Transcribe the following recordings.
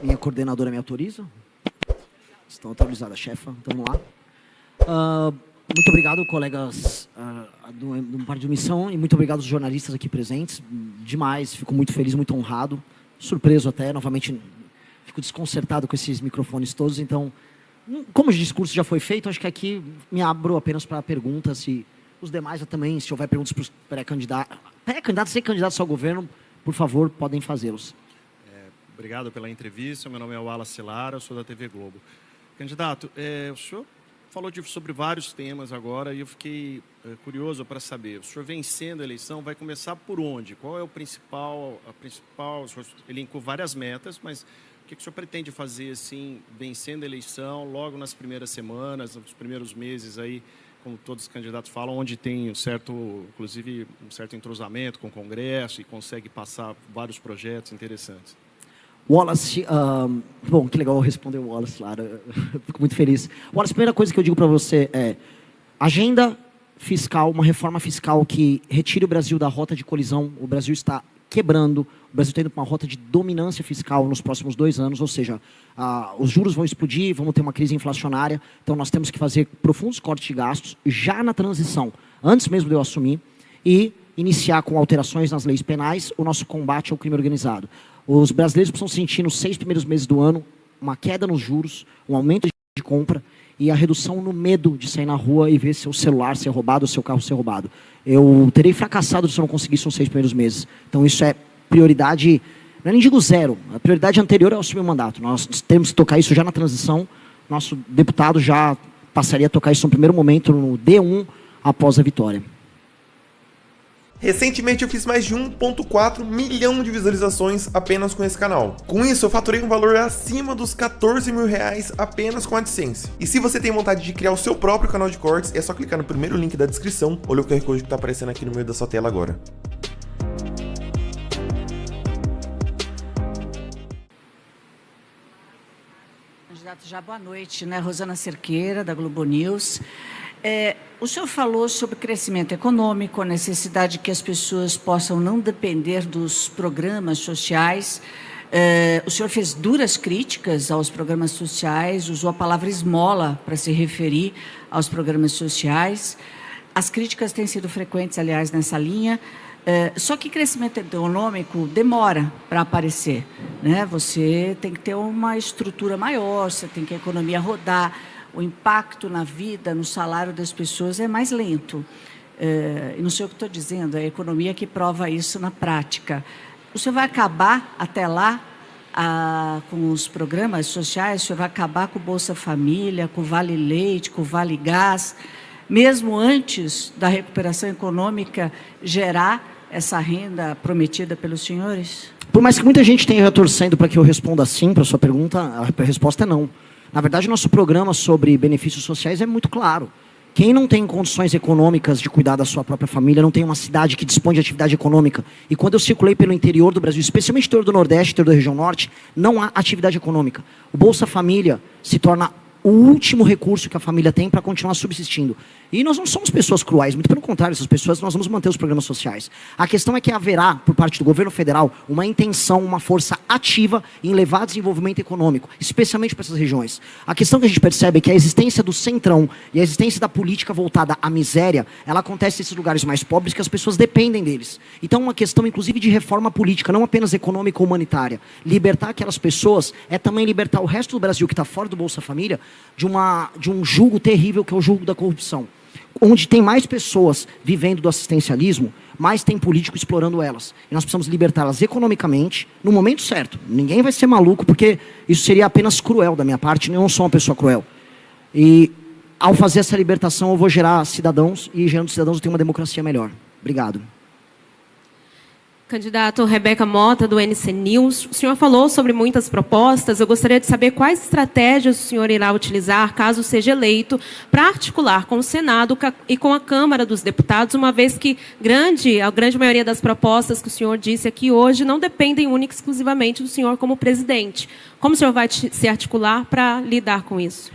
Minha coordenadora me autoriza? Estão autorizadas, chefa. Então, vamos lá. Muito obrigado, colegas do Partido Missão, e muito obrigado aos jornalistas aqui presentes. Demais, fico muito feliz, muito honrado. Surpreso até, novamente, fico desconcertado com esses microfones todos. Então, como o discurso já foi feito, acho que aqui me abro apenas para perguntas. E os demais também, se houver perguntas para os pré-candidatos e candidatos ao governo, por favor, podem fazê-los. Obrigado pela entrevista. Meu nome é Wallace Lara, eu sou da TV Globo. Candidato, o senhor falou sobre vários temas agora e eu fiquei curioso para saber. O senhor vencendo a eleição vai começar por onde? Qual é a principal? O senhor elencou várias metas, mas o que o senhor pretende fazer assim, vencendo a eleição, logo nas primeiras semanas, nos primeiros meses aí, como todos os candidatos falam, onde tem inclusive um certo entrosamento com o Congresso e consegue passar vários projetos interessantes? Wallace, bom, que legal responder o Wallace, Lara, fico muito feliz. Wallace, a primeira coisa que eu digo para você é agenda fiscal, uma reforma fiscal que retire o Brasil da rota de colisão. O Brasil está quebrando, o Brasil está indo para uma rota de dominância fiscal nos próximos 2 anos, ou seja, os juros vão explodir, vamos ter uma crise inflacionária, então nós temos que fazer profundos cortes de gastos já na transição, antes mesmo de eu assumir, e iniciar com alterações nas leis penais o nosso combate ao crime organizado. Os brasileiros precisam sentir nos 6 primeiros meses do ano uma queda nos juros, um aumento de compra e a redução no medo de sair na rua e ver seu celular ser roubado, seu carro ser roubado. Eu terei fracassado se eu não conseguisse nos 6 primeiros meses. Então isso é prioridade, não é nem digo zero, a prioridade anterior é assumir o mandato. Nós temos que tocar isso já na transição, nosso deputado já passaria a tocar isso no primeiro momento, no D1, após a vitória. Recentemente eu fiz mais de 1,4 milhão de visualizações apenas com esse canal. Com isso eu faturei um valor acima dos 14 mil reais apenas com a AdSense. E se você tem vontade de criar o seu próprio canal de cortes, é só clicar no primeiro link da descrição ou no QR Code que está aparecendo aqui no meio da sua tela agora. Candidato, já boa noite, né? Rosana Cerqueira, da Globo News. O senhor falou sobre crescimento econômico, a necessidade de que as pessoas possam não depender dos programas sociais. O senhor fez duras críticas aos programas sociais, usou a palavra esmola para se referir aos programas sociais. As críticas têm sido frequentes, aliás, nessa linha. Só que crescimento econômico demora para aparecer, né? Você tem que ter uma estrutura maior, você tem que a economia rodar. O impacto na vida, no salário das pessoas é mais lento. E não sei o que estou dizendo, é a economia que prova isso na prática. O senhor vai acabar até lá com os programas sociais? O senhor vai acabar com o Bolsa Família, com o Vale Leite, com o Vale Gás, mesmo antes da recuperação econômica gerar essa renda prometida pelos senhores? Por mais que muita gente tenha torcendo para que eu responda sim para a sua pergunta, a resposta é não. Na verdade, nosso programa sobre benefícios sociais é muito claro. Quem não tem condições econômicas de cuidar da sua própria família, não tem uma cidade que dispõe de atividade econômica. E quando eu circulei pelo interior do Brasil, especialmente interior do Nordeste, interior da região Norte, não há atividade econômica. O Bolsa Família se torna o último recurso que a família tem para continuar subsistindo. E nós não somos pessoas cruéis, muito pelo contrário, essas pessoas nós vamos manter os programas sociais. A questão é que haverá, por parte do governo federal, uma intenção, uma força ativa em levar desenvolvimento econômico, especialmente para essas regiões. A questão que a gente percebe é que a existência do centrão e a existência da política voltada à miséria, ela acontece nesses lugares mais pobres que as pessoas dependem deles. Então, uma questão, inclusive, de reforma política, não apenas econômica ou humanitária. Libertar aquelas pessoas é também libertar o resto do Brasil que está fora do Bolsa Família de um jugo terrível que é o jugo da corrupção. Onde tem mais pessoas vivendo do assistencialismo, mais tem político explorando elas. E nós precisamos libertá-las economicamente, no momento certo. Ninguém vai ser maluco, porque isso seria apenas cruel da minha parte, eu não sou uma pessoa cruel. E ao fazer essa libertação eu vou gerar cidadãos, e gerando cidadãos eu tenho uma democracia melhor. Obrigado. Candidato Rebeca Mota, do NC News. O senhor falou sobre muitas propostas. Eu gostaria de saber quais estratégias o senhor irá utilizar, caso seja eleito, para articular com o Senado e com a Câmara dos Deputados, uma vez que a grande maioria das propostas que o senhor disse aqui hoje não dependem única e exclusivamente do senhor como presidente. Como o senhor vai se articular para lidar com isso?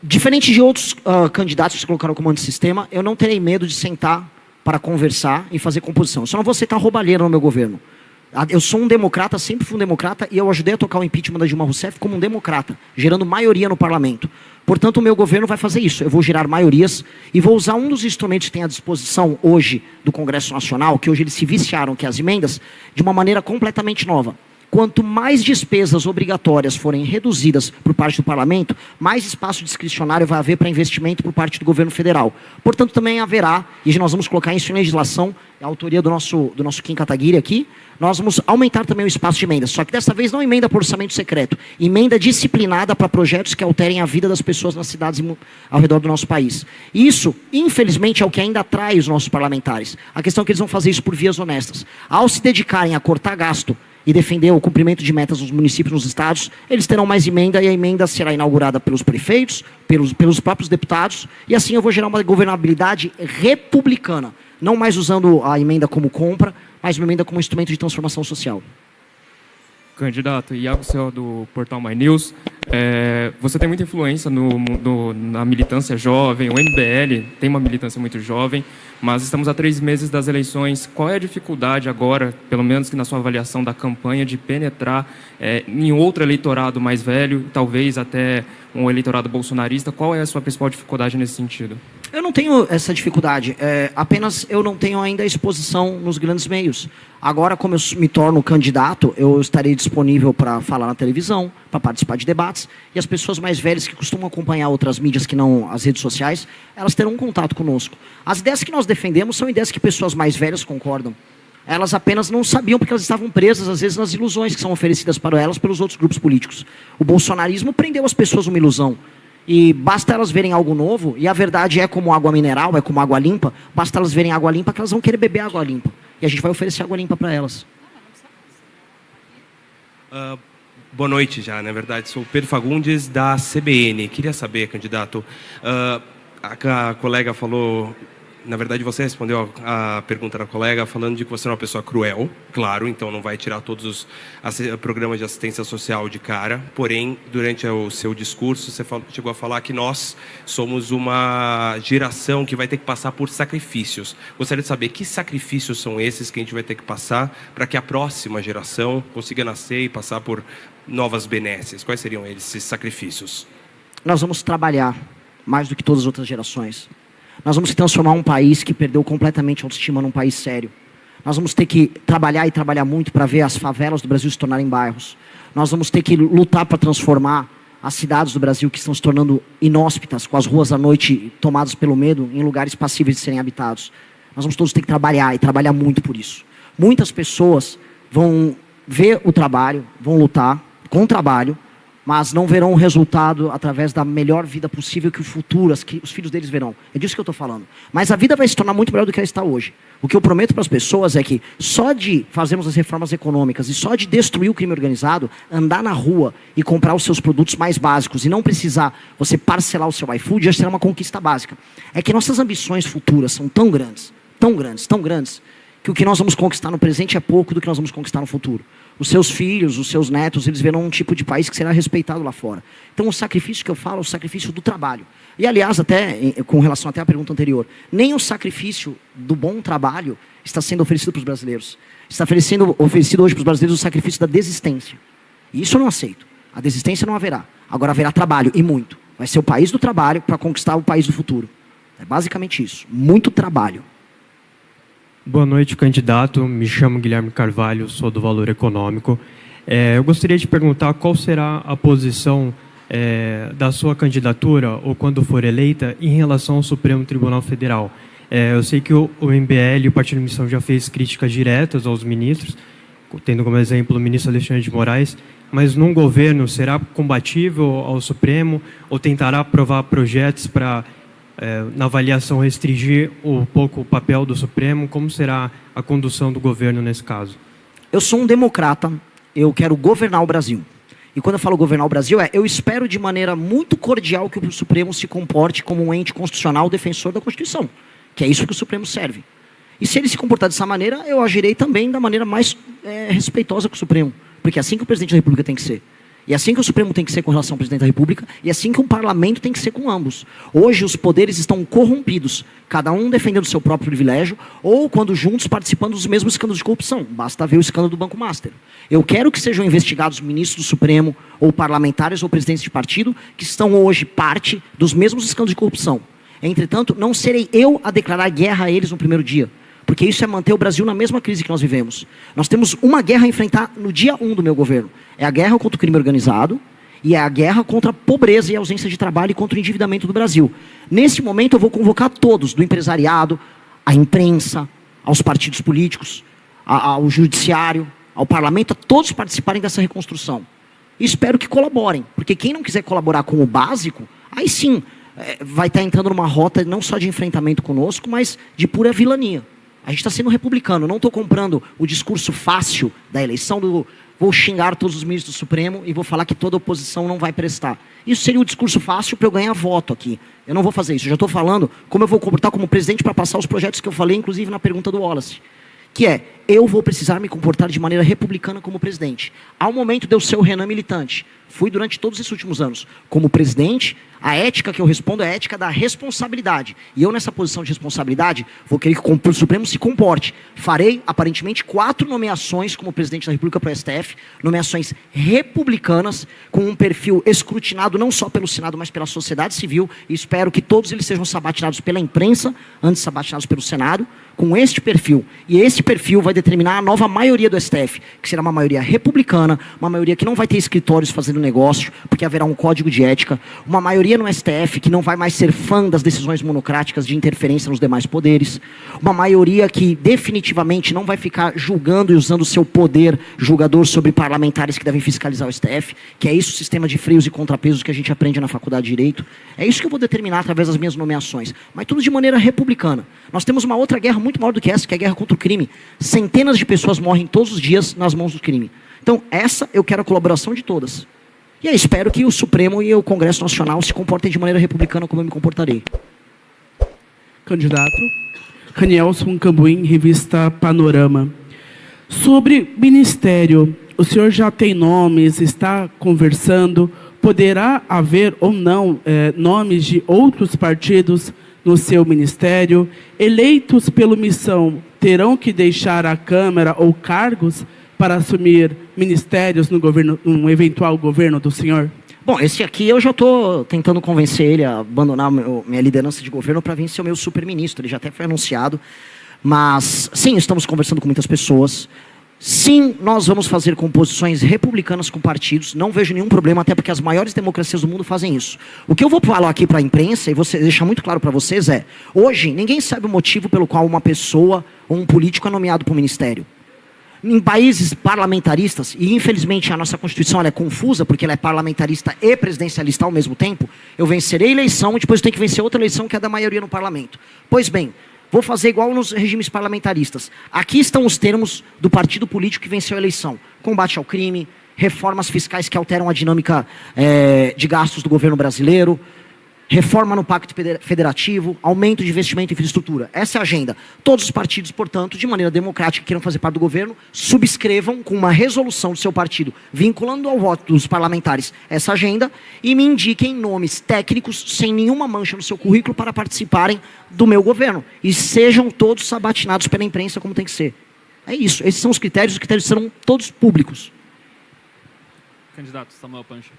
Diferente de outros candidatos que se colocaram como antissistema, eu não terei medo de sentar para conversar e fazer composição. Eu só não vou aceitar roubalheira no meu governo. Eu sou um democrata, sempre fui um democrata, e eu ajudei a tocar o impeachment da Dilma Rousseff como um democrata, gerando maioria no parlamento. Portanto, o meu governo vai fazer isso. Eu vou gerar maiorias e vou usar um dos instrumentos que tem à disposição hoje do Congresso Nacional, que hoje eles se viciaram, que é as emendas, de uma maneira completamente nova. Quanto mais despesas obrigatórias forem reduzidas por parte do parlamento, mais espaço discricionário vai haver para investimento por parte do governo federal. Portanto, também haverá, e nós vamos colocar isso em legislação, a autoria do nosso Kim Kataguiri aqui, nós vamos aumentar também o espaço de emendas. Só que dessa vez não emenda por orçamento secreto, emenda disciplinada para projetos que alterem a vida das pessoas nas cidades ao redor do nosso país. Isso, infelizmente, é o que ainda atrai os nossos parlamentares. A questão é que eles vão fazer isso por vias honestas. Ao se dedicarem a cortar gasto e defender o cumprimento de metas nos municípios, nos estados, eles terão mais emenda, e a emenda será inaugurada pelos prefeitos, pelos próprios deputados, e assim eu vou gerar uma governabilidade republicana, não mais usando a emenda como compra, mas uma emenda como instrumento de transformação social. Candidato, Iago Cel, do Portal My News. Você tem muita influência na militância jovem, o MBL tem uma militância muito jovem, mas estamos a 3 meses das eleições. Qual é a dificuldade agora, pelo menos que na sua avaliação da campanha, de penetrar em outro eleitorado mais velho, talvez até um eleitorado bolsonarista? Qual é a sua principal dificuldade nesse sentido? Eu não tenho essa dificuldade, apenas eu não tenho ainda exposição nos grandes meios. Agora, como eu me torno candidato, eu estarei disponível para falar na televisão, para participar de debates, e as pessoas mais velhas que costumam acompanhar outras mídias que não as redes sociais, elas terão um contato conosco. As ideias que nós defendemos são ideias que pessoas mais velhas concordam. Elas apenas não sabiam porque elas estavam presas, às vezes, nas ilusões que são oferecidas para elas pelos outros grupos políticos. O bolsonarismo prendeu as pessoas uma ilusão. E basta elas verem algo novo, e a verdade é como água mineral, é como água limpa, basta elas verem água limpa que elas vão querer beber água limpa. E a gente vai oferecer água limpa para elas. Boa noite já, na verdade. Sou Pedro Fagundes, da CBN. Queria saber, candidato, a colega falou... Na verdade, você respondeu a pergunta da colega falando de que você é uma pessoa cruel, claro, então não vai tirar todos os programas de assistência social de cara. Porém, durante o seu discurso, você chegou a falar que nós somos uma geração que vai ter que passar por sacrifícios. Gostaria de saber que sacrifícios são esses que a gente vai ter que passar para que a próxima geração consiga nascer e passar por novas benesses. Quais seriam esses sacrifícios? Nós vamos trabalhar mais do que todas as outras gerações. Nós vamos transformar um país que perdeu completamente a autoestima num país sério. Nós vamos ter que trabalhar e trabalhar muito para ver as favelas do Brasil se tornarem bairros. Nós vamos ter que lutar para transformar as cidades do Brasil que estão se tornando inóspitas, com as ruas à noite tomadas pelo medo, em lugares passíveis de serem habitados. Nós vamos todos ter que trabalhar e trabalhar muito por isso. Muitas pessoas vão ver o trabalho, vão lutar com o trabalho, mas não verão o resultado através da melhor vida possível que o futuro, os filhos deles verão. É disso que eu estou falando. Mas a vida vai se tornar muito melhor do que ela está hoje. O que eu prometo para as pessoas é que só de fazermos as reformas econômicas e só de destruir o crime organizado, andar na rua e comprar os seus produtos mais básicos e não precisar você parcelar o seu iFood, já será uma conquista básica. É que nossas ambições futuras são tão grandes, tão grandes, tão grandes, que o que nós vamos conquistar no presente é pouco do que nós vamos conquistar no futuro. Os seus filhos, os seus netos, eles verão um tipo de país que será respeitado lá fora. Então, o sacrifício que eu falo é o sacrifício do trabalho. E, aliás, até com relação até à pergunta anterior, nem o sacrifício do bom trabalho está sendo oferecido para os brasileiros. Está oferecido hoje para os brasileiros o sacrifício da desistência. E isso eu não aceito. A desistência não haverá. Agora haverá trabalho, e muito. Vai ser o país do trabalho para conquistar o país do futuro. É basicamente isso. Muito trabalho. Boa noite, candidato. Me chamo Guilherme Carvalho, sou do Valor Econômico. Eu gostaria de perguntar qual será a posição da sua candidatura, ou quando for eleita, em relação ao Supremo Tribunal Federal. Eu sei que o MBL e o Partido Missão já fez críticas diretas aos ministros, tendo como exemplo o ministro Alexandre de Moraes, mas num governo será combatível ao Supremo ou tentará aprovar projetos para... na avaliação, restringir um pouco o papel do Supremo? Como será a condução do governo nesse caso? Eu sou um democrata, eu quero governar o Brasil. E quando eu falo governar o Brasil, eu espero de maneira muito cordial que o Supremo se comporte como um ente constitucional defensor da Constituição, que é isso que o Supremo serve. E se ele se comportar dessa maneira, eu agirei também da maneira mais respeitosa com o Supremo, porque é assim que o presidente da República tem que ser. E é assim que o Supremo tem que ser com relação ao presidente da República, e é assim que um parlamento tem que ser com ambos. Hoje os poderes estão corrompidos, cada um defendendo o seu próprio privilégio, ou quando juntos participando dos mesmos escândalos de corrupção. Basta ver o escândalo do Banco Master. Eu quero que sejam investigados ministros do Supremo, ou parlamentares, ou presidentes de partido, que estão hoje parte dos mesmos escândalos de corrupção. Entretanto, não serei eu a declarar guerra a eles no primeiro dia, porque isso é manter o Brasil na mesma crise que nós vivemos. Nós temos uma guerra a enfrentar no dia 1 do meu governo. É a guerra contra o crime organizado e é a guerra contra a pobreza e a ausência de trabalho e contra o endividamento do Brasil. Nesse momento eu vou convocar todos, do empresariado, à imprensa, aos partidos políticos, ao judiciário, ao parlamento, a todos participarem dessa reconstrução. E espero que colaborem, porque quem não quiser colaborar com o básico, aí sim vai estar entrando numa rota não só de enfrentamento conosco, mas de pura vilania. A gente está sendo republicano, não estou comprando o discurso fácil da eleição do vou xingar todos os ministros do Supremo e vou falar que toda oposição não vai prestar. Isso seria o discurso fácil para eu ganhar voto aqui. Eu não vou fazer isso, eu já estou falando como eu vou comportar como presidente para passar os projetos que eu falei, inclusive na pergunta do Wallace. Que é, eu vou precisar me comportar de maneira republicana como presidente. Ao momento de eu ser o Renan militante, fui durante todos esses últimos anos. Como presidente, a ética que eu respondo é a ética da responsabilidade. E eu, nessa posição de responsabilidade, vou querer que o Supremo se comporte. Farei, aparentemente, 4 nomeações como presidente da República para o STF, nomeações republicanas, com um perfil escrutinado não só pelo Senado, mas pela sociedade civil, e espero que todos eles sejam sabatinados pela imprensa, antes sabatinados pelo Senado, com este perfil. E esse perfil vai determinar a nova maioria do STF, que será uma maioria republicana, uma maioria que não vai ter escritórios fazendo negócio, porque haverá um código de ética, uma maioria no STF que não vai mais ser fã das decisões monocráticas de interferência nos demais poderes, uma maioria que definitivamente não vai ficar julgando e usando o seu poder julgador sobre parlamentares que devem fiscalizar o STF, que é isso o sistema de freios e contrapesos que a gente aprende na faculdade de Direito. É isso que eu vou determinar através das minhas nomeações, mas tudo de maneira republicana. Nós temos uma outra guerra muito maior do que essa, que é a guerra contra o crime. Centenas de pessoas morrem todos os dias nas mãos do crime. Então, essa eu quero a colaboração de todas. E aí espero que o Supremo e o Congresso Nacional se comportem de maneira republicana como eu me comportarei. Candidato. Ranielson Cambuim, revista Panorama. Sobre ministério, o senhor já tem nomes, está conversando, poderá haver ou não nomes de outros partidos no seu ministério? Eleitos pela missão terão que deixar a Câmara ou cargos para assumir ministérios no governo, um eventual governo do senhor? Bom, esse aqui eu já estou tentando convencer ele a abandonar minha liderança de governo para vir ser o meu super-ministro. Ele já até foi anunciado. Mas, sim, estamos conversando com muitas pessoas. Sim, nós vamos fazer composições republicanas com partidos. Não vejo nenhum problema, até porque as maiores democracias do mundo fazem isso. O que eu vou falar aqui para a imprensa, e vou deixar muito claro para vocês, é... Hoje, ninguém sabe o motivo pelo qual uma pessoa ou um político é nomeado para o ministério. Em países parlamentaristas, e infelizmente a nossa Constituição ela é confusa, porque ela é parlamentarista e presidencialista ao mesmo tempo, eu vencerei a eleição e depois eu tenho que vencer outra eleição que é da maioria no parlamento. Pois bem, vou fazer igual nos regimes parlamentaristas. Aqui estão os termos do partido político que venceu a eleição. Combate ao crime, reformas fiscais que alteram a dinâmica de gastos do governo brasileiro, reforma no Pacto Federativo, aumento de investimento em infraestrutura. Essa é a agenda. Todos os partidos, portanto, de maneira democrática, que queiram fazer parte do governo, subscrevam com uma resolução do seu partido, vinculando ao voto dos parlamentares essa agenda, e me indiquem nomes técnicos, sem nenhuma mancha no seu currículo, para participarem do meu governo. E sejam todos sabatinados pela imprensa como tem que ser. É isso. Esses são os critérios serão todos públicos. Candidato Samuel Pancher.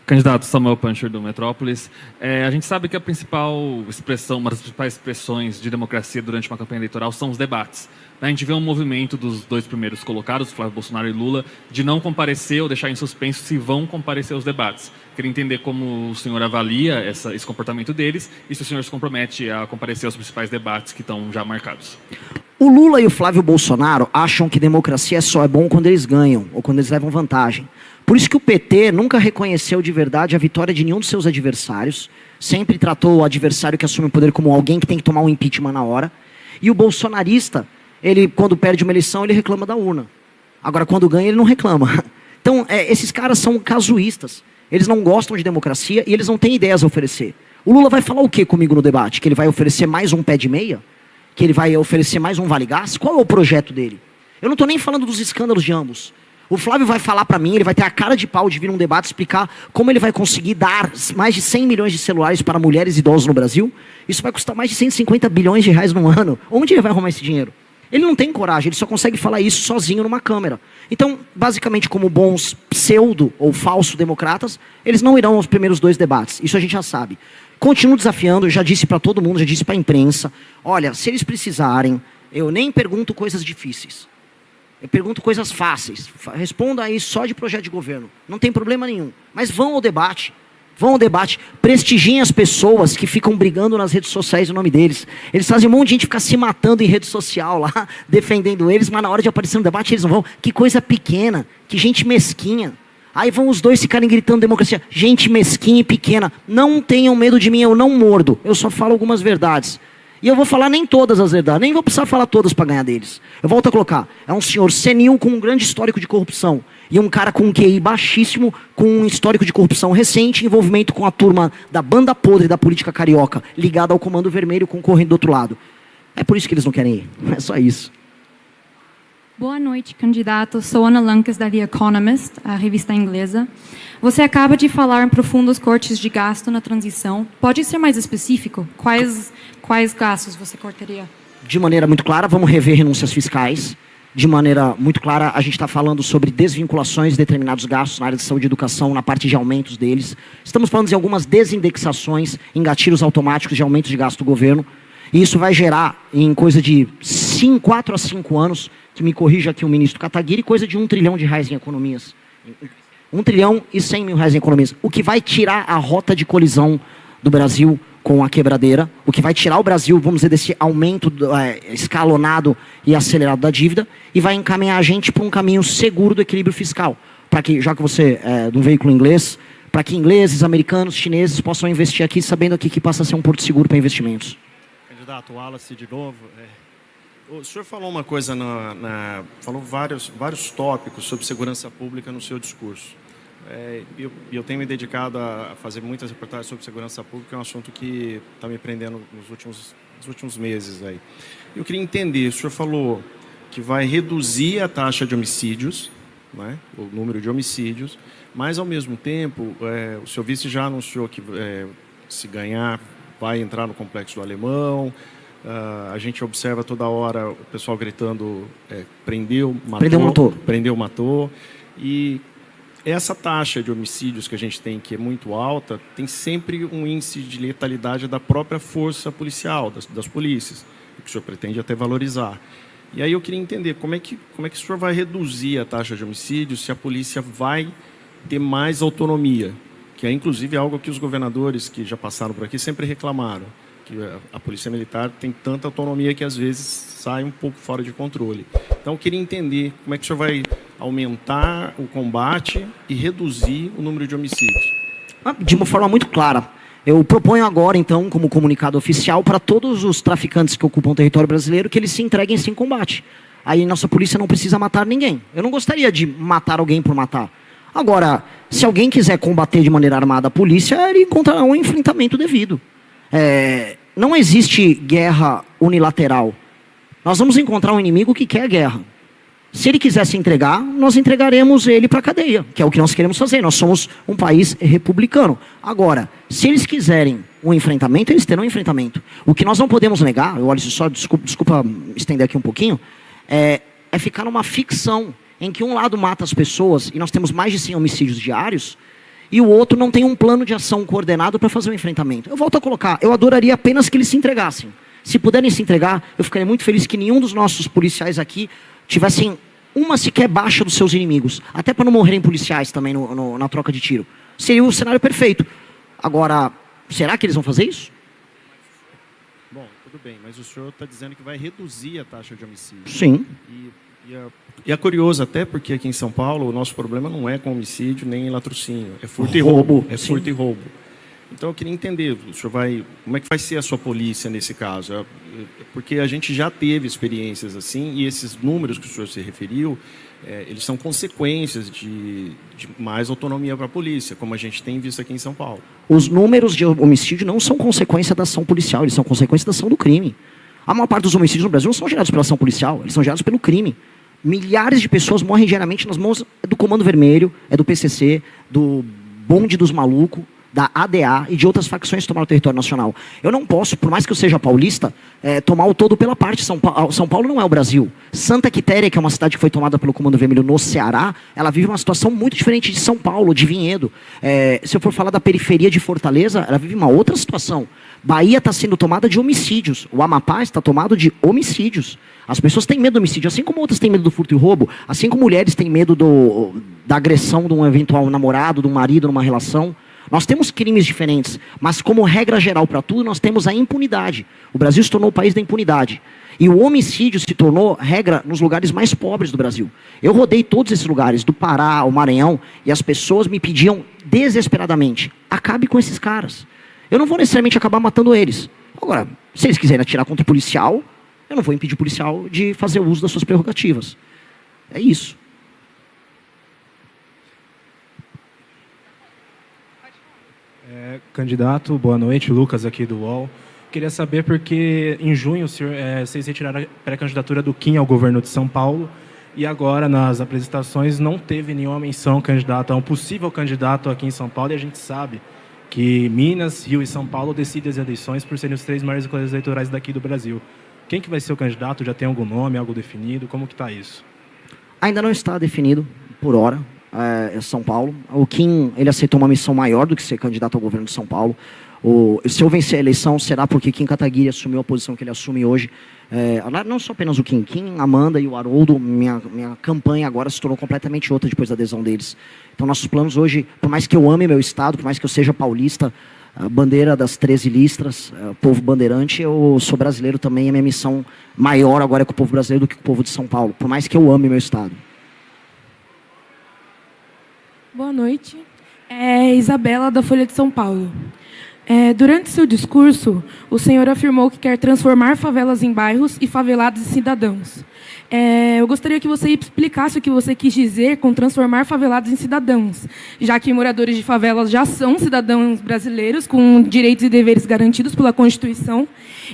Candidato Samuel Pancher, do Metrópolis. A gente sabe que a principal expressão, uma das principais expressões de democracia durante uma campanha eleitoral são os debates. A gente vê um movimento dos 2 primeiros colocados, Flávio Bolsonaro e Lula, de não comparecer ou deixar em suspenso se vão comparecer aos debates. Queria entender como o senhor avalia esse comportamento deles e se o senhor se compromete a comparecer aos principais debates que estão já marcados. O Lula e o Flávio Bolsonaro acham que democracia só é bom quando eles ganham ou quando eles levam vantagem. Por isso que o PT nunca reconheceu de verdade a vitória de nenhum dos seus adversários, sempre tratou o adversário que assume o poder como alguém que tem que tomar um impeachment na hora, e o bolsonarista, ele, quando perde uma eleição, ele reclama da urna. Agora, quando ganha, ele não reclama. Então, esses caras são casuístas. Eles não gostam de democracia e eles não têm ideias a oferecer. O Lula vai falar o que comigo no debate? Que ele vai oferecer mais um pé de meia? Que ele vai oferecer mais um Vale Gás? Qual é o projeto dele? Eu não estou nem falando dos escândalos de ambos. O Flávio vai falar para mim, ele vai ter a cara de pau de vir num debate explicar como ele vai conseguir dar mais de 100 milhões de celulares para mulheres e idosos no Brasil. Isso vai custar mais de 150 bilhões de reais no ano. Onde ele vai arrumar esse dinheiro? Ele não tem coragem, ele só consegue falar isso sozinho numa câmera. Então, basicamente, como bons pseudo ou falso democratas, eles não irão aos primeiros 2 debates. Isso a gente já sabe. Continuo desafiando, eu já disse para todo mundo, já disse para a imprensa. Olha, se eles precisarem, eu nem pergunto coisas difíceis. Eu pergunto coisas fáceis. Responda aí só de projeto de governo. Não tem problema nenhum. Mas vão ao debate. Vão ao debate. Prestigiem as pessoas que ficam brigando nas redes sociais em nome deles. Eles fazem um monte de gente ficar se matando em rede social lá, defendendo eles, mas na hora de aparecer no debate eles não vão. Que coisa pequena. Que gente mesquinha. Aí vão os dois ficarem gritando democracia. Gente mesquinha e pequena. Não tenham medo de mim, eu não mordo. Eu só falo algumas verdades. E eu vou falar nem todas as verdades, nem vou precisar falar todas para ganhar deles. Eu volto a colocar, é um senhor senil com um grande histórico de corrupção. E um cara com um QI baixíssimo, com um histórico de corrupção recente, envolvimento com a turma da banda podre da política carioca, ligada ao Comando Vermelho, concorrendo do outro lado. É por isso que eles não querem ir, é só isso. Boa noite, candidato. Sou Ana Lankes, da The Economist, a revista inglesa. Você acaba de falar em profundos cortes de gasto na transição. Pode ser mais específico? Quais gastos você cortaria? De maneira muito clara, vamos rever renúncias fiscais. De maneira muito clara, a gente está falando sobre desvinculações de determinados gastos na área de saúde e educação, na parte de aumentos deles. Estamos falando de algumas desindexações em gatilhos automáticos de aumentos de gasto do governo. E isso vai gerar, em coisa de 4 a 5 anos, que me corrija aqui o ministro Kataguiri, coisa de R$1 trilhão em economias. 1 trilhão e 100 mil reais em economias. O que vai tirar a rota de colisão do Brasil com a quebradeira, o que vai tirar o Brasil, vamos dizer, desse aumento escalonado e acelerado da dívida, e vai encaminhar a gente para um caminho seguro do equilíbrio fiscal. Para que, já que você é de um veículo inglês, para que ingleses, americanos, chineses possam investir aqui, sabendo aqui que passa a ser um porto seguro para investimentos. Candidato Wallace, de novo. O senhor falou uma coisa, falou vários tópicos sobre segurança pública no seu discurso. Eu tenho me dedicado a fazer muitas reportagens sobre segurança pública, é um assunto que está me prendendo nos últimos meses. Aí. Eu queria entender, o senhor falou que vai reduzir a taxa de homicídios, né, o número de homicídios, mas, ao mesmo tempo, o senhor vice já anunciou que, se ganhar, vai entrar no Complexo do Alemão. A gente observa toda hora o pessoal gritando prendeu, matou. E essa taxa de homicídios que a gente tem, que é muito alta, tem sempre um índice de letalidade da própria força policial, das polícias, que o senhor pretende até valorizar. E aí eu queria entender como é que o senhor vai reduzir a taxa de homicídios se a polícia vai ter mais autonomia, que é inclusive algo que os governadores que já passaram por aqui sempre reclamaram. A Polícia Militar tem tanta autonomia que às vezes sai um pouco fora de controle. Então eu queria entender como é que o senhor vai aumentar o combate e reduzir o número de homicídios. De uma forma muito clara. Eu proponho agora, então, como comunicado oficial, para todos os traficantes que ocupam o território brasileiro, que eles se entreguem sem combate. Aí nossa polícia não precisa matar ninguém. Eu não gostaria de matar alguém por matar. Agora, se alguém quiser combater de maneira armada a polícia, ele encontrará um enfrentamento devido. Não existe guerra unilateral. Nós vamos encontrar um inimigo que quer guerra. Se ele quiser se entregar, nós entregaremos ele para a cadeia, que é o que nós queremos fazer. Nós somos um país republicano. Agora, se eles quiserem um enfrentamento, eles terão um enfrentamento. O que nós não podemos negar, eu olho só, desculpa estender aqui um pouquinho, é ficar numa ficção em que um lado mata as pessoas, e nós temos mais de 100 homicídios diários, e o outro não tem um plano de ação coordenado para fazer o enfrentamento. Eu volto a colocar, eu adoraria apenas que eles se entregassem. Se puderem se entregar, eu ficaria muito feliz que nenhum dos nossos policiais aqui tivessem uma sequer baixa dos seus inimigos. Até para não morrerem policiais também na troca de tiro. Seria o cenário perfeito. Agora, será que eles vão fazer isso? Bom, tudo bem, mas o senhor está dizendo que vai reduzir a taxa de homicídio. Sim. E é curioso até porque aqui em São Paulo o nosso problema não é com homicídio nem latrocínio, é furto e roubo. É furto e roubo. Então, eu queria entender, o senhor como é que vai ser a sua polícia nesse caso? Porque a gente já teve experiências assim, e esses números que o senhor se referiu, eles são consequências de mais autonomia para a polícia, como a gente tem visto aqui em São Paulo. Os números de homicídio não são consequência da ação policial, eles são consequência da ação do crime. A maior parte dos homicídios no Brasil não são gerados pela ação policial, eles são gerados pelo crime. Milhares de pessoas morrem diariamente nas mãos do Comando Vermelho, do PCC, do Bonde dos Malucos, da ADA e de outras facções que tomaram o território nacional. Eu não posso, por mais que eu seja paulista, tomar o todo pela parte. São Paulo não é o Brasil. Santa Quitéria, que é uma cidade que foi tomada pelo Comando Vermelho no Ceará, ela vive uma situação muito diferente de São Paulo, de Vinhedo. Se eu for falar da periferia de Fortaleza, ela vive uma outra situação. Bahia está sendo tomada de homicídios. O Amapá está tomado de homicídios. As pessoas têm medo do homicídio, assim como outras têm medo do furto e roubo, assim como mulheres têm medo da agressão de um eventual namorado, de um marido numa relação. Nós temos crimes diferentes, mas como regra geral para tudo, nós temos a impunidade. O Brasil se tornou o país da impunidade. E o homicídio se tornou regra nos lugares mais pobres do Brasil. Eu rodei todos esses lugares, do Pará ao Maranhão, e as pessoas me pediam desesperadamente, acabe com esses caras. Eu não vou necessariamente acabar matando eles. Agora, se eles quiserem atirar contra o policial, eu não vou impedir o policial de fazer uso das suas prerrogativas. É isso. Candidato, boa noite, Lucas aqui do UOL. Queria saber porque em junho vocês retiraram a pré-candidatura do Kim ao governo de São Paulo e agora nas apresentações não teve nenhuma menção candidato a um possível candidato aqui em São Paulo, e a gente sabe que Minas, Rio e São Paulo decidem as eleições por serem os 3 maiores colégios eleitorais daqui do Brasil. Quem que vai ser o candidato? Já tem algum nome, algo definido? Como que está isso? Ainda não está definido por hora. São Paulo. O Kim, ele aceitou uma missão maior do que ser candidato ao governo de São Paulo. Se eu vencer a eleição, será porque Kim Kataguiri assumiu a posição que ele assume hoje. Não só apenas o Kim, Amanda e o Haroldo, minha campanha agora se tornou completamente outra depois da adesão deles. Então, nossos planos hoje, por mais que eu ame meu estado, por mais que eu seja paulista, a bandeira das 13 listras, povo bandeirante, eu sou brasileiro também, e a minha missão maior agora é com o povo brasileiro do que com o povo de São Paulo, por mais que eu ame meu estado. Boa noite. Isabela, da Folha de São Paulo. Durante seu discurso, o senhor afirmou que quer transformar favelas em bairros e favelados em cidadãos. Eu gostaria que você explicasse o que você quis dizer com transformar favelados em cidadãos, já que moradores de favelas já são cidadãos brasileiros com direitos e deveres garantidos pela Constituição.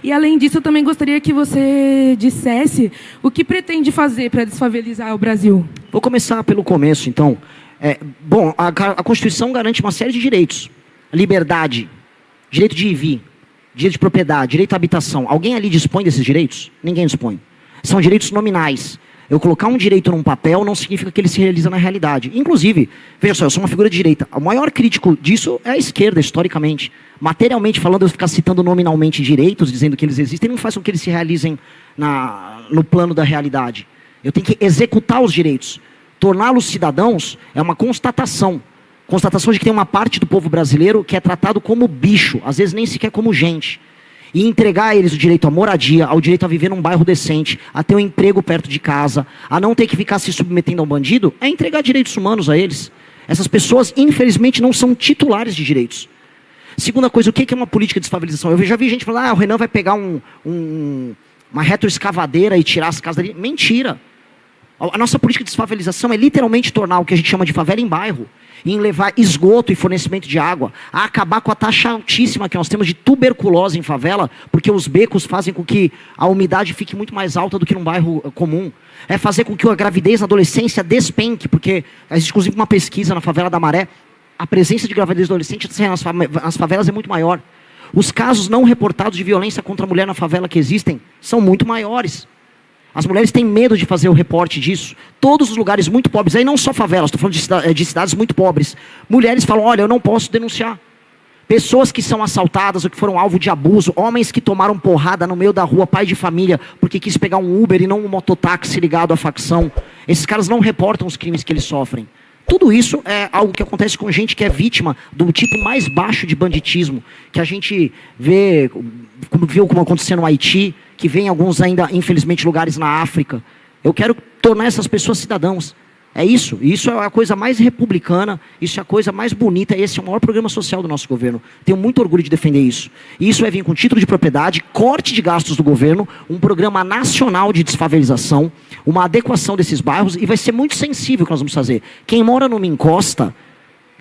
E, além disso, eu também gostaria que você dissesse o que pretende fazer para desfavelizar o Brasil. Vou começar pelo começo, então. A Constituição garante uma série de direitos. Liberdade, direito de ir e vir, direito de propriedade, direito à habitação. Alguém ali dispõe desses direitos? Ninguém dispõe. São direitos nominais. Eu colocar um direito num papel não significa que ele se realiza na realidade. Inclusive, veja só, eu sou uma figura de direita. O maior crítico disso é a esquerda, historicamente. Materialmente falando, eu ficar citando nominalmente direitos, dizendo que eles existem, não faz com que eles se realizem no plano da realidade. Eu tenho que executar os direitos. Torná-los cidadãos é uma constatação. Constatação de que tem uma parte do povo brasileiro que é tratado como bicho, às vezes nem sequer como gente. E entregar a eles o direito à moradia, ao direito a viver num bairro decente, a ter um emprego perto de casa, a não ter que ficar se submetendo ao bandido, é entregar direitos humanos a eles. Essas pessoas, infelizmente, não são titulares de direitos. Segunda coisa, o que é uma política de desfavelização? Eu já vi gente falando, o Renan vai pegar uma retroescavadeira e tirar as casas dali. Mentira! A nossa política de desfavelização é literalmente tornar o que a gente chama de favela em bairro, e em levar esgoto e fornecimento de água, a acabar com a taxa altíssima que nós temos de tuberculose em favela, porque os becos fazem com que a umidade fique muito mais alta do que num bairro comum. É fazer com que a gravidez na adolescência despenque, porque existe inclusive uma pesquisa na favela da Maré, a presença de gravidez adolescente nas favelas é muito maior. Os casos não reportados de violência contra a mulher na favela que existem são muito maiores. As mulheres têm medo de fazer o reporte disso. Todos os lugares muito pobres, aí não só favelas, estou falando de cidades muito pobres. Mulheres falam, olha, eu não posso denunciar. Pessoas que são assaltadas ou que foram alvo de abuso, homens que tomaram porrada no meio da rua, pai de família, porque quis pegar um Uber e não um mototáxi ligado à facção. Esses caras não reportam os crimes que eles sofrem. Tudo isso é algo que acontece com gente que é vítima do tipo mais baixo de banditismo, que a gente vê, como aconteceu no Haiti, que vem em alguns ainda, infelizmente, lugares na África. Eu quero tornar essas pessoas cidadãos. É isso. Isso é a coisa mais republicana, isso é a coisa mais bonita, esse é o maior programa social do nosso governo. Tenho muito orgulho de defender isso. E isso vai vir com título de propriedade, corte de gastos do governo, um programa nacional de desfavelização, uma adequação desses bairros, e vai ser muito sensível o que nós vamos fazer. Quem mora numa encosta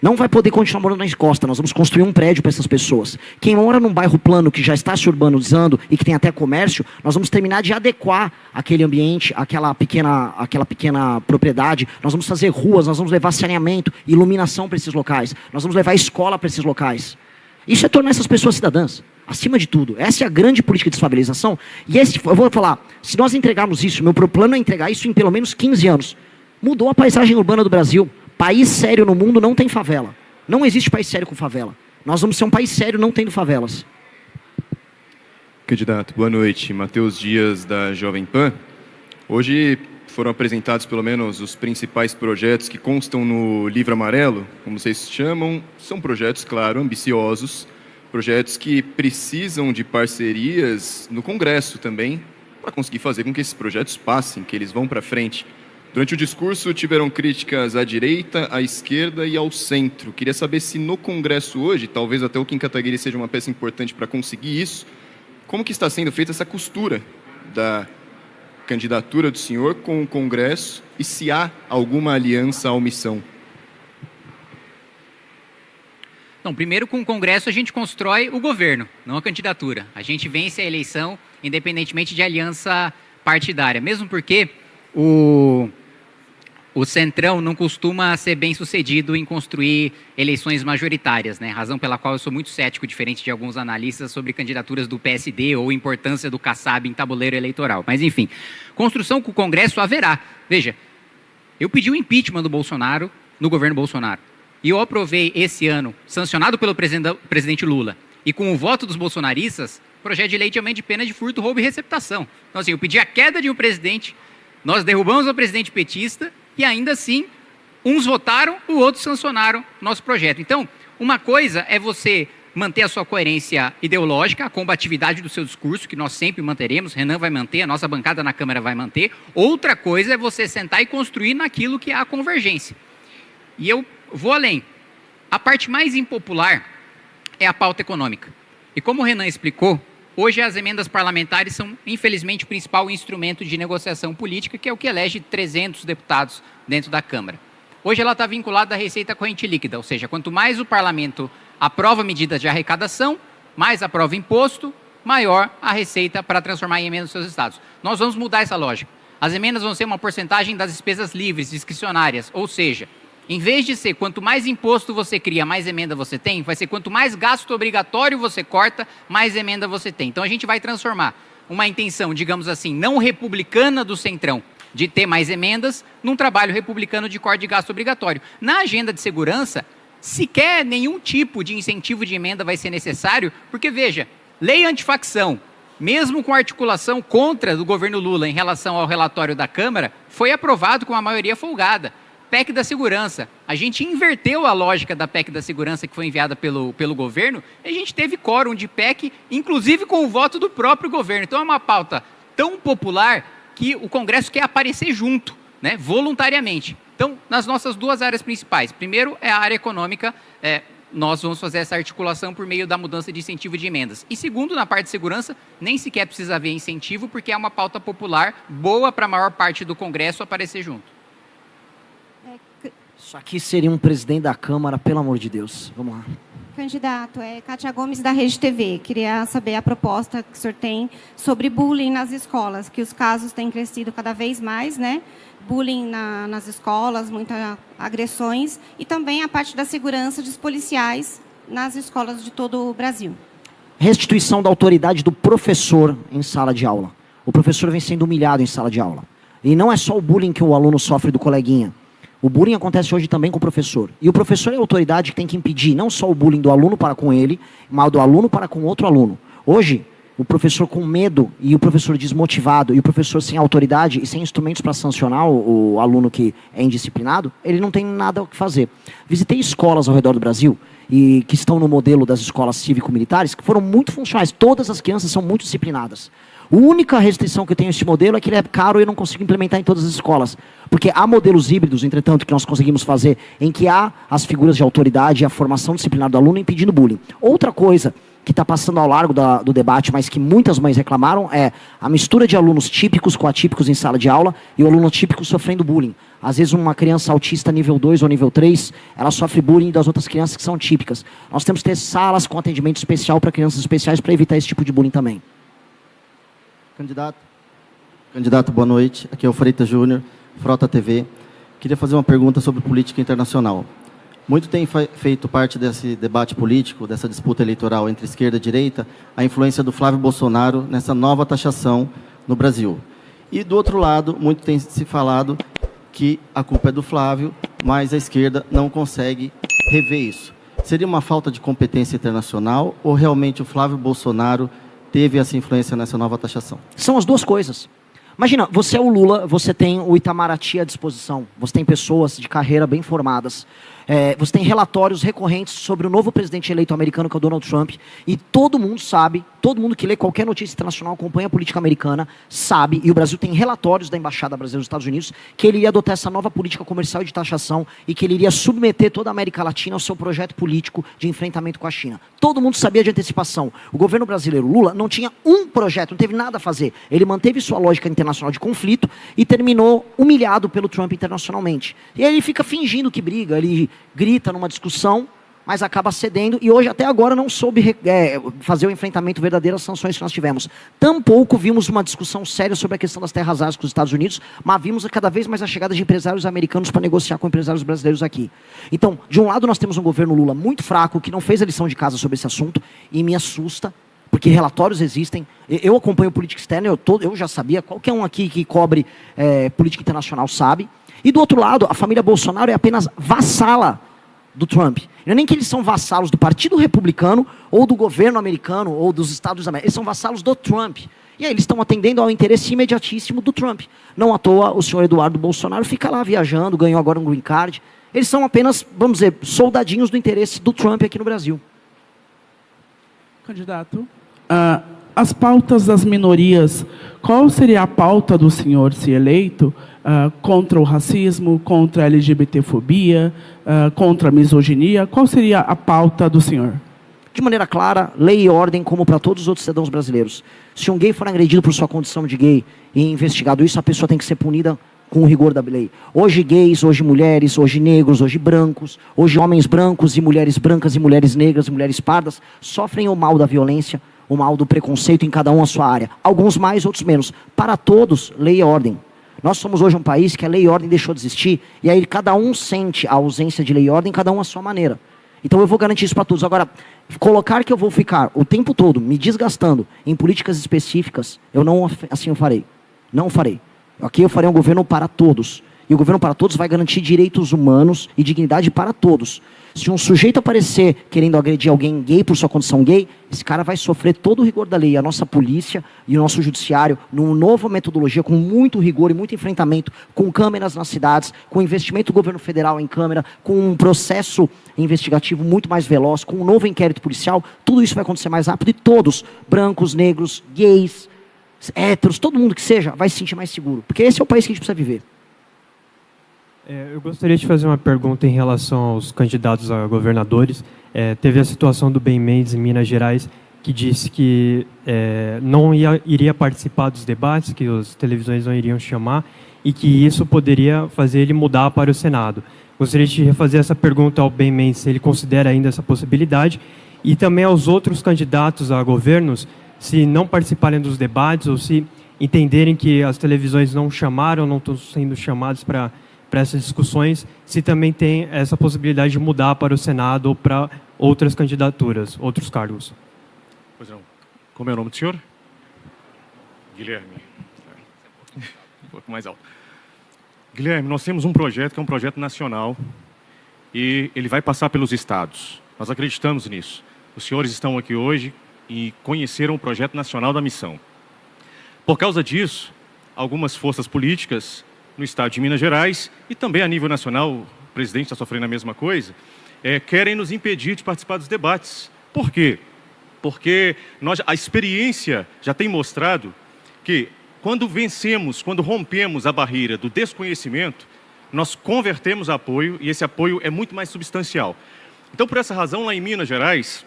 não vai poder continuar morando na encosta, nós vamos construir um prédio para essas pessoas. Quem mora num bairro plano que já está se urbanizando e que tem até comércio, nós vamos terminar de adequar aquele ambiente, aquela pequena propriedade, nós vamos fazer ruas, nós vamos levar saneamento, iluminação para esses locais, nós vamos levar escola para esses locais. Isso é tornar essas pessoas cidadãs, acima de tudo. Essa é a grande política de desfavelização. E eu vou falar, se nós entregarmos isso, meu plano é entregar isso em pelo menos 15 anos. Mudou a paisagem urbana do Brasil. País sério no mundo não tem favela. Não existe país sério com favela. Nós vamos ser um país sério não tendo favelas. Candidato, boa noite. Matheus Dias, da Jovem Pan. Hoje foram apresentados pelo menos os principais projetos que constam no Livro Amarelo, como vocês chamam. São projetos, claro, ambiciosos, projetos que precisam de parcerias no Congresso também, para conseguir fazer com que esses projetos passem, que eles vão para frente. Durante o discurso tiveram críticas à direita, à esquerda e ao centro. Queria saber se no Congresso hoje, talvez até o Kim Kataguiri seja uma peça importante para conseguir isso, como que está sendo feita essa costura da candidatura do senhor com o Congresso e se há alguma aliança à omissão? Não, primeiro, com o Congresso a gente constrói o governo, não a candidatura. A gente vence a eleição independentemente de aliança partidária, mesmo porque o Centrão não costuma ser bem sucedido em construir eleições majoritárias, né? Razão pela qual eu sou muito cético, diferente de alguns analistas, sobre candidaturas do PSD ou importância do Kassab em tabuleiro eleitoral. Mas, enfim, construção com o Congresso haverá. Veja, eu pedi o impeachment do Bolsonaro no governo Bolsonaro. E eu aprovei esse ano, sancionado pelo presidente Lula, e com o voto dos bolsonaristas, projeto de lei de aumento de pena de furto, roubo e receptação. Então, assim, eu pedi a queda de um presidente, nós derrubamos o presidente petista, e ainda assim, uns votaram, os outros sancionaram nosso projeto. Então, uma coisa é você manter a sua coerência ideológica, a combatividade do seu discurso, que nós sempre manteremos, Renan vai manter, a nossa bancada na Câmara vai manter. Outra coisa é você sentar e construir naquilo que há a convergência. E eu vou além. A parte mais impopular é a pauta econômica. E como o Renan explicou, hoje as emendas parlamentares são, infelizmente, o principal instrumento de negociação política, que é o que elege 300 deputados dentro da Câmara. Hoje ela está vinculada à receita corrente líquida, ou seja, quanto mais o parlamento aprova medidas de arrecadação, mais aprova imposto, maior a receita para transformar em emendas nos seus estados. Nós vamos mudar essa lógica. As emendas vão ser uma porcentagem das despesas livres, discricionárias, ou seja, em vez de ser quanto mais imposto você cria, mais emenda você tem, vai ser quanto mais gasto obrigatório você corta, mais emenda você tem. Então a gente vai transformar uma intenção, digamos assim, não republicana do Centrão, de ter mais emendas, num trabalho republicano de corte de gasto obrigatório. Na agenda de segurança, sequer nenhum tipo de incentivo de emenda vai ser necessário, porque veja, lei antifacção, mesmo com articulação contra do governo Lula em relação ao relatório da Câmara, foi aprovado com uma maioria folgada. PEC da segurança. A gente inverteu a lógica da PEC da segurança que foi enviada pelo governo e a gente teve quórum de PEC, inclusive com o voto do próprio governo. Então é uma pauta tão popular que o Congresso quer aparecer junto, né, voluntariamente. Então, nas nossas duas áreas principais, primeiro é a área econômica, nós vamos fazer essa articulação por meio da mudança de incentivo de emendas. E segundo, na parte de segurança, nem sequer precisa haver incentivo, porque é uma pauta popular boa para a maior parte do Congresso aparecer junto. Isso aqui seria um presidente da Câmara, pelo amor de Deus. Vamos lá. Candidato, Kátia Gomes, da Rede TV. Queria saber a proposta que o senhor tem sobre bullying nas escolas, que os casos têm crescido cada vez mais, né? Bullying nas escolas, muitas agressões, e também a parte da segurança dos policiais nas escolas de todo o Brasil. Restituição da autoridade do professor em sala de aula. O professor vem sendo humilhado em sala de aula. E não é só o bullying que o aluno sofre do coleguinha. O bullying acontece hoje também com o professor. E o professor é a autoridade que tem que impedir não só o bullying do aluno para com ele, mas do aluno para com outro aluno. Hoje, o professor com medo e o professor desmotivado e o professor sem autoridade e sem instrumentos para sancionar o aluno que é indisciplinado, ele não tem nada o que fazer. Visitei escolas ao redor do Brasil e que estão no modelo das escolas cívico-militares que foram muito funcionais. Todas as crianças são muito disciplinadas. A única restrição que eu tenho a esse modelo é que ele é caro e eu não consigo implementar em todas as escolas. Porque há modelos híbridos, entretanto, que nós conseguimos fazer, em que há as figuras de autoridade e a formação disciplinar do aluno impedindo bullying. Outra coisa que está passando ao largo do debate, mas que muitas mães reclamaram, é a mistura de alunos típicos com atípicos em sala de aula e o aluno típico sofrendo bullying. Às vezes uma criança autista nível 2 ou nível 3, ela sofre bullying das outras crianças que são típicas. Nós temos que ter salas com atendimento especial para crianças especiais para evitar esse tipo de bullying também. Candidato, boa noite. Aqui é o Freitas Júnior, Frota TV. Queria fazer uma pergunta sobre política internacional. Muito tem feito parte desse debate político, dessa disputa eleitoral entre esquerda e direita, a influência do Flávio Bolsonaro nessa nova taxação no Brasil. E, do outro lado, muito tem se falado que a culpa é do Flávio, mas a esquerda não consegue rever isso. Seria uma falta de competência internacional ou realmente o Flávio Bolsonaro teve essa influência nessa nova taxação? São as duas coisas. Imagina, você é o Lula, você tem o Itamaraty à disposição, você tem pessoas de carreira bem formadas, você tem relatórios recorrentes sobre o novo presidente eleito americano, que é o Donald Trump, e todo mundo sabe, todo mundo que lê qualquer notícia internacional, acompanha a política americana, sabe, e o Brasil tem relatórios da Embaixada Brasileira nos Estados Unidos, que ele iria adotar essa nova política comercial e de taxação, e que ele iria submeter toda a América Latina ao seu projeto político de enfrentamento com a China. Todo mundo sabia de antecipação. O governo brasileiro, Lula, não tinha um projeto, não teve nada a fazer. Ele manteve sua lógica internacional de conflito e terminou humilhado pelo Trump internacionalmente. E aí ele fica fingindo que briga, ele grita numa discussão, mas acaba cedendo, e hoje até agora não soube fazer o enfrentamento verdadeiro às sanções que nós tivemos. Tampouco vimos uma discussão séria sobre a questão das terras raras com os Estados Unidos, mas vimos cada vez mais a chegada de empresários americanos para negociar com empresários brasileiros aqui. Então, de um lado nós temos um governo Lula muito fraco, que não fez a lição de casa sobre esse assunto, e me assusta, porque relatórios existem. Eu acompanho política externa, eu já sabia, qualquer um aqui que cobre política internacional sabe. E do outro lado, a família Bolsonaro é apenas vassala do Trump. Não é nem que eles são vassalos do Partido Republicano, ou do governo americano, ou dos Estados Unidos. Eles são vassalos do Trump. E aí eles estão atendendo ao interesse imediatíssimo do Trump. Não à toa, o senhor Eduardo Bolsonaro fica lá viajando, ganhou agora um green card. Eles são apenas, vamos dizer, soldadinhos do interesse do Trump aqui no Brasil. Candidato, as pautas das minorias, qual seria a pauta do senhor, se eleito, contra o racismo, contra a LGBTfobia, contra a misoginia? Qual seria a pauta do senhor? De maneira clara, lei e ordem, como para todos os outros cidadãos brasileiros. Se um gay for agredido por sua condição de gay e investigado isso, a pessoa tem que ser punida com o rigor da lei. Hoje gays, hoje mulheres, hoje negros, hoje brancos, hoje homens brancos e mulheres brancas e mulheres negras e mulheres pardas sofrem o mal da violência, o mal do preconceito em cada um a sua área. Alguns mais, outros menos. Para todos, lei e ordem. Nós somos hoje um país que a lei e ordem deixou de existir, e aí cada um sente a ausência de lei e ordem, cada um à sua maneira. Então eu vou garantir isso para todos. Agora, colocar que eu vou ficar o tempo todo me desgastando em políticas específicas, eu não assim eu farei. Não farei. Aqui eu farei um governo para todos. E o governo para todos vai garantir direitos humanos e dignidade para todos. Se um sujeito aparecer querendo agredir alguém gay por sua condição gay, esse cara vai sofrer todo o rigor da lei. A nossa polícia e o nosso judiciário, numa nova metodologia, com muito rigor e muito enfrentamento, com câmeras nas cidades, com investimento do governo federal em câmera, com um processo investigativo muito mais veloz, com um novo inquérito policial, tudo isso vai acontecer mais rápido e todos, brancos, negros, gays, héteros, todo mundo que seja, vai se sentir mais seguro. Porque esse é o país que a gente precisa viver. Eu gostaria de fazer uma pergunta em relação aos candidatos a governadores. Teve a situação do Ben Mendes em Minas Gerais, que disse que não iria participar dos debates, que as televisões não iriam chamar, e que isso poderia fazer ele mudar para o Senado. Gostaria de refazer essa pergunta ao Ben Mendes, se ele considera ainda essa possibilidade, e também aos outros candidatos a governos, se não participarem dos debates, ou se entenderem que as televisões não chamaram, não estão sendo chamados para essas discussões, se também tem essa possibilidade de mudar para o Senado ou para outras candidaturas, outros cargos. Pois não. Como é o nome do senhor? Guilherme. Um pouco mais alto. Guilherme, nós temos um projeto que é um projeto nacional e ele vai passar pelos estados. Nós acreditamos nisso. Os senhores estão aqui hoje e conheceram o projeto nacional da missão. Por causa disso, algumas forças políticas no estado de Minas Gerais e também a nível nacional, o presidente está sofrendo a mesma coisa, querem nos impedir de participar dos debates. Por quê? Porque a experiência já tem mostrado que quando vencemos, quando rompemos a barreira do desconhecimento, nós convertemos apoio e esse apoio é muito mais substancial. Então, por essa razão, lá em Minas Gerais,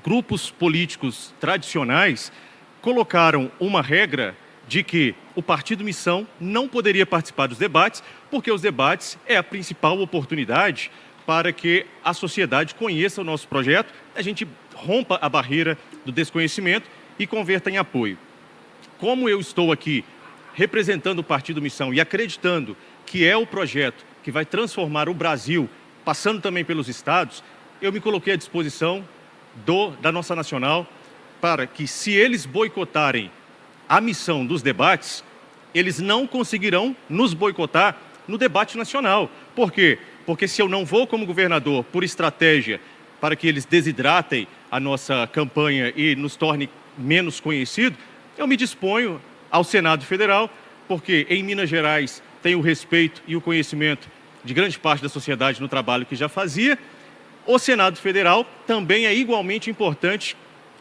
grupos políticos tradicionais colocaram uma regra de que o Partido Missão não poderia participar dos debates, porque os debates é a principal oportunidade para que a sociedade conheça o nosso projeto, a gente rompa a barreira do desconhecimento e converta em apoio. Como eu estou aqui representando o Partido Missão e acreditando que é o projeto que vai transformar o Brasil, passando também pelos estados, eu me coloquei à disposição da nossa nacional para que, se eles boicotarem a missão dos debates, eles não conseguirão nos boicotar no debate nacional. Por quê? Porque se eu não vou como governador por estratégia para que eles desidratem a nossa campanha e nos torne menos conhecido, eu me disponho ao Senado Federal, porque em Minas Gerais tenho o respeito e o conhecimento de grande parte da sociedade no trabalho que já fazia. O Senado Federal também é igualmente importante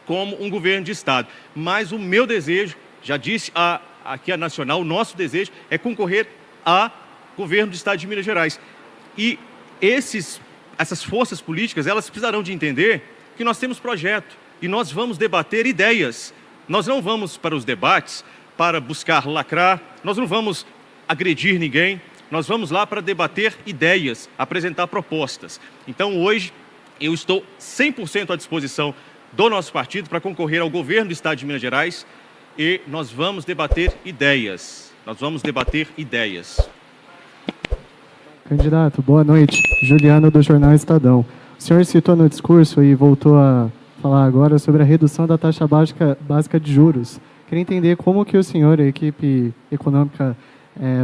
como um governo de Estado. Mas o meu desejo, já disse aqui a Nacional, o nosso desejo é concorrer a governo do Estado de Minas Gerais. E essas forças políticas, elas precisarão de entender que nós temos projeto e nós vamos debater ideias. Nós não vamos para os debates para buscar lacrar, nós não vamos agredir ninguém, nós vamos lá para debater ideias, apresentar propostas. Então, hoje, eu estou 100% à disposição do nosso partido para concorrer ao governo do Estado de Minas Gerais e nós vamos debater ideias. Nós vamos debater ideias. Candidato, boa noite. Juliano, do Jornal Estadão. O senhor citou no discurso e voltou a falar agora sobre a redução da taxa básica de juros. Queria entender como que o senhor e a equipe econômica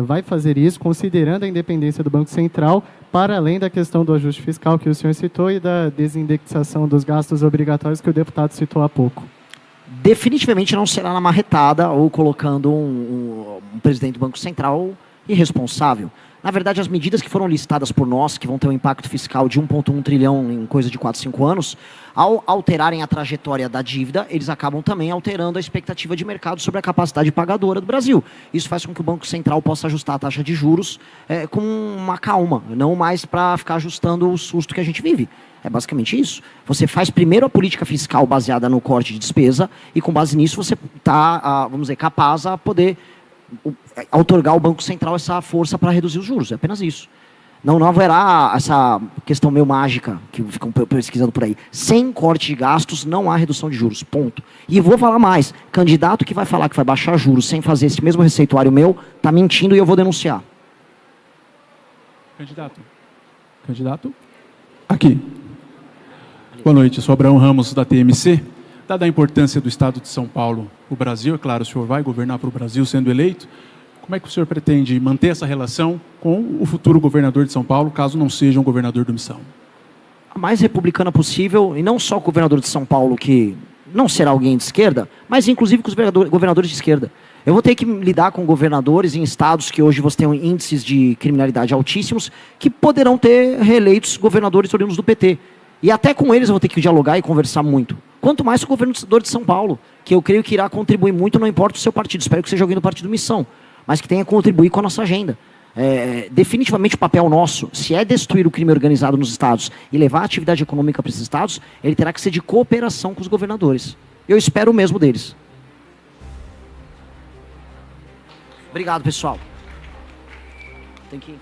vai fazer isso, considerando a independência do Banco Central, para além da questão do ajuste fiscal que o senhor citou e da desindexação dos gastos obrigatórios que o deputado citou há pouco. Definitivamente não será na marretada ou colocando um presidente do Banco Central irresponsável. Na verdade, as medidas que foram listadas por nós, que vão ter um impacto fiscal de 1,1 trilhão em coisa de 4, 5 anos, ao alterarem a trajetória da dívida, eles acabam também alterando a expectativa de mercado sobre a capacidade pagadora do Brasil. Isso faz com que o Banco Central possa ajustar a taxa de juros com uma calma, não mais para ficar ajustando o susto que a gente vive. É basicamente isso. Você faz primeiro a política fiscal baseada no corte de despesa e com base nisso você está, vamos dizer, capaz a poder outorgar ao Banco Central essa força para reduzir os juros. É apenas isso. Não haverá essa questão meio mágica que ficam pesquisando por aí. Sem corte de gastos, não há redução de juros. Ponto. E vou falar mais. Candidato que vai falar que vai baixar juros sem fazer esse mesmo receituário meu, está mentindo e eu vou denunciar. Candidato. Candidato? Aqui. Boa noite. Eu sou Abraão Ramos, da TMC. Dada a importância do Estado de São Paulo para o Brasil, é claro, o senhor vai governar para o Brasil sendo eleito, como é que o senhor pretende manter essa relação com o futuro governador de São Paulo, caso não seja um governador do Missão? A mais republicana possível, e não só o governador de São Paulo, que não será alguém de esquerda, mas inclusive com os governadores de esquerda. Eu vou ter que lidar com governadores em estados que hoje você tem índices de criminalidade altíssimos, que poderão ter reeleitos governadores oriundos do PT. E até com eles eu vou ter que dialogar e conversar muito. Quanto mais com o governador de São Paulo, que eu creio que irá contribuir muito, não importa o seu partido. Espero que seja alguém do Partido Missão, mas que tenha contribuído com a nossa agenda. Definitivamente o papel nosso, se é destruir o crime organizado nos estados e levar a atividade econômica para esses estados, ele terá que ser de cooperação com os governadores. Eu espero o mesmo deles. Obrigado, pessoal. Tem que ir.